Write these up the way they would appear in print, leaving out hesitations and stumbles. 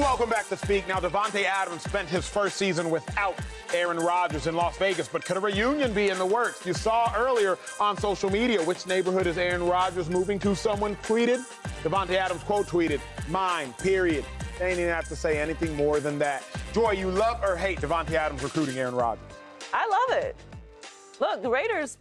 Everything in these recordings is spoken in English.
Welcome back to Speak. Now, Davante Adams spent his first season without Aaron Rodgers in Las Vegas, but could a reunion be in the works? You saw earlier on social media, which neighborhood is Aaron Rodgers moving to? Someone tweeted, Davante Adams quote tweeted, mine, period. They ain't even have to say anything more than that. Joy, you love or hate Davante Adams recruiting Aaron Rodgers? I love it. Look, the Raiders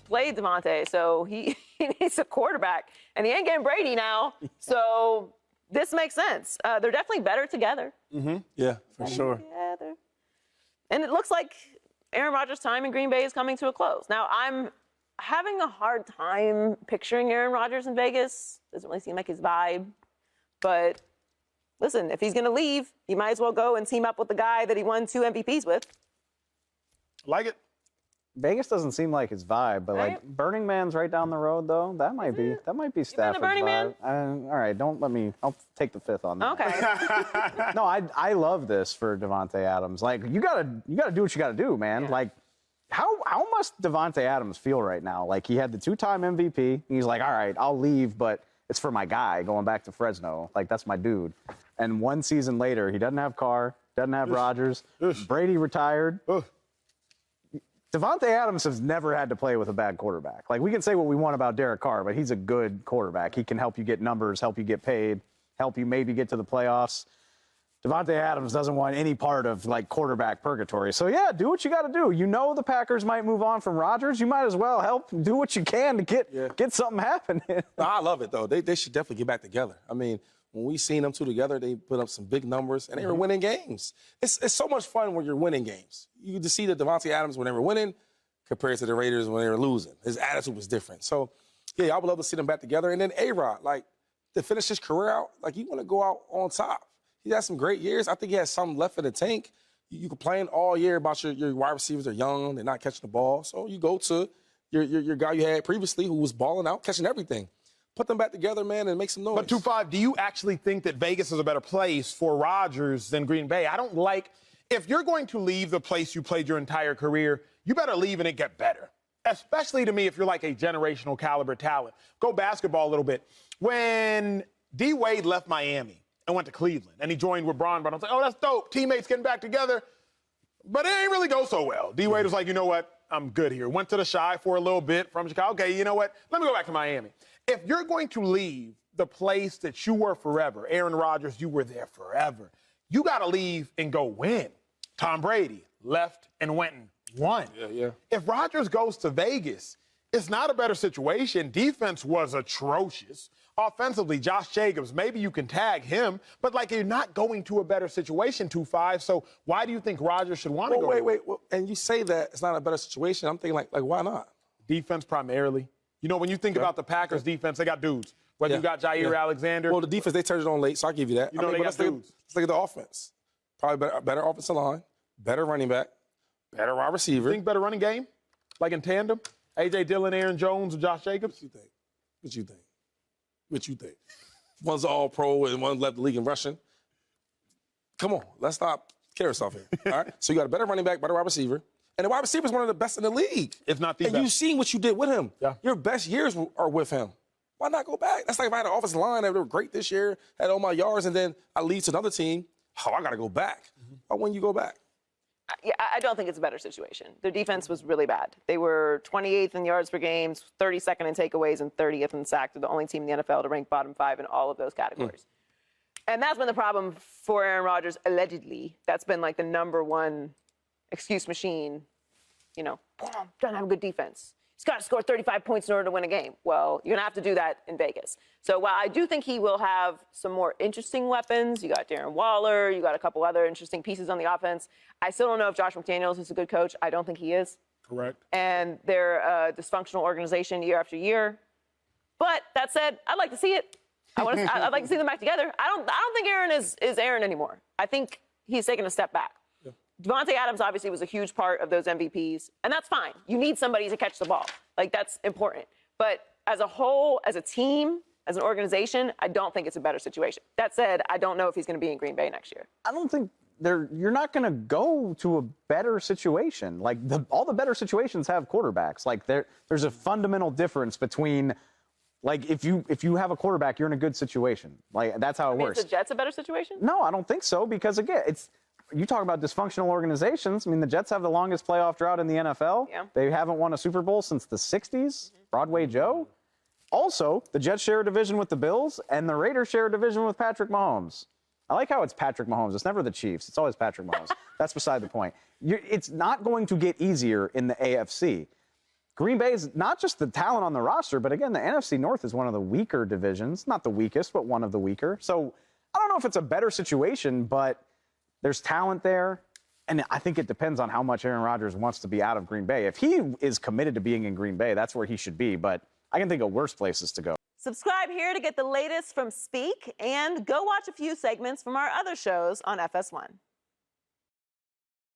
played Davante, so he needs a quarterback, and he ain't getting Brady now, so this makes sense. They're definitely better together. Mm-hmm. Yeah, for sure. Together. And it looks like Aaron Rodgers' time in Green Bay is coming to a close. Now, I'm having a hard time picturing Aaron Rodgers in Vegas. Doesn't really seem like his vibe. But listen, if he's going to leave, you might as well go and team up with the guy that he won 2 MVPs with. Like it? Vegas doesn't seem like his vibe, but like Burning Man's right down the road, though. That might be Stafford's Burning vibe. Man? All right, don't let me. I'll take the fifth on that. Okay. No, I love this for Davante Adams. Like you gotta do what you gotta do, man. Yeah. Like how must Davante Adams feel right now? Like he had the 2-time MVP. And he's like, all right, I'll leave, but it's for my guy going back to Fresno. Like that's my dude. And 1 season later, he doesn't have Carr, doesn't have Rodgers. Brady retired. Davante Adams has never had to play with a bad quarterback. Like, we can say what we want about Derek Carr, but he's a good quarterback. He can help you get numbers, help you get paid, help you maybe get to the playoffs. Davante Adams doesn't want any part of, like, quarterback purgatory. So, yeah, do what you got to do. You know the Packers might move on from Rodgers. You might as well help do what you can to get something happening. No, I love it, though. They should definitely get back together. I mean, when we seen them two together, they put up some big numbers, and they were winning games. It's so much fun when you're winning games. You just see that Davante Adams, when they were winning, compared to the Raiders when they were losing. His attitude was different. So, yeah, I would love to see them back together. And then A-Rod, like, to finish his career out, like, you want to go out on top. He had some great years. I think he has something left in the tank. You complain all year about your wide receivers are young, they're not catching the ball. So you go to your guy you had previously who was balling out, catching everything. Put them back together, man, and make some noise. But 2-5, do you actually think that Vegas is a better place for Rodgers than Green Bay? I don't like, if you're going to leave the place you played your entire career, you better leave and it get better. Especially to me if you're like a generational caliber talent. Go basketball a little bit. When D. Wade left Miami and went to Cleveland and he joined with Bron, but I was like, oh, that's dope. Teammates getting back together. But it ain't really go so well. D. Wade was like, you know what? I'm good here. Went to the Shy for a little bit from Chicago. Okay, you know what? Let me go back to Miami. If you're going to leave the place that you were forever, Aaron Rodgers, you were there forever, you got to leave and go win. Tom Brady left and went and won. Yeah. If Rodgers goes to Vegas, it's not a better situation. Defense was atrocious. Offensively, Josh Jacobs, maybe you can tag him, but, like, you're not going to a better situation, 2-5. So why do you think Rodgers should want to go? Wait. And you say that it's not a better situation. I'm thinking, like why not? Defense primarily. You know, when you think about the Packers defense, they got dudes. Whether you got Jair Alexander. Well, the defense, they turned it on late, so I'll give you that. You know, they got dudes. Let's look at the offense. Probably better offensive line, better running back, better wide receiver. Think better running game? Like in tandem? A.J. Dillon, Aaron Jones, and Josh Jacobs? What you think? One's all pro and one led the league in rushing. Come on, let's not carry ourselves here. All right? So you got a better running back, better wide receiver. And the wide receiver is one of the best in the league. If not the best. And you've seen what you did with him. Yeah. Your best years are with him. Why not go back? That's like if I had an offensive line that were great this year, had all my yards, and then I leave to another team. Oh, I got to go back. Why wouldn't you go back? Yeah, I don't think it's a better situation. Their defense was really bad. They were 28th in yards per game, 32nd in takeaways, and 30th in sacks. They're the only team in the NFL to rank bottom 5 in all of those categories. And that's been the problem for Aaron Rodgers, allegedly. That's been like the number one excuse machine. You know, doesn't have a good defense. He's got to score 35 points in order to win a game. Well, you're going to have to do that in Vegas. So while I do think he will have some more interesting weapons, you got Darren Waller, you got a couple other interesting pieces on the offense, I still don't know if Josh McDaniels is a good coach. I don't think he is. Correct. And they're a dysfunctional organization year after year. But that said, I'd like to see it. I'd like to see them back together. I don't think Aaron is Aaron anymore. I think he's taken a step back. Davante Adams obviously was a huge part of those MVPs, and that's fine. You need somebody to catch the ball. Like, that's important. But as a whole, as a team, as an organization, I don't think it's a better situation. That said, I don't know if he's going to be in Green Bay next year. I don't think you're not going to go to a better situation. Like, all the better situations have quarterbacks. Like, there's a fundamental difference between, Like if you have a quarterback, you're in a good situation. Like that's how it works. Is the Jets a better situation? No, I don't think so because again, you talk about dysfunctional organizations. I mean, the Jets have the longest playoff drought in the NFL. Yeah. They haven't won a Super Bowl since the 60s. Broadway Joe. Also, the Jets share a division with the Bills, and the Raiders share a division with Patrick Mahomes. I like how it's Patrick Mahomes. It's never the Chiefs. It's always Patrick Mahomes. That's beside the point. It's not going to get easier in the AFC. Green Bay is not just the talent on the roster, but again, the NFC North is one of the weaker divisions. Not the weakest, but one of the weaker. So I don't know if it's a better situation, but there's talent there. And I think it depends on how much Aaron Rodgers wants to be out of Green Bay. If he is committed to being in Green Bay, that's where he should be. But I can think of worse places to go. Subscribe here to get the latest from Speak and go watch a few segments from our other shows on FS1.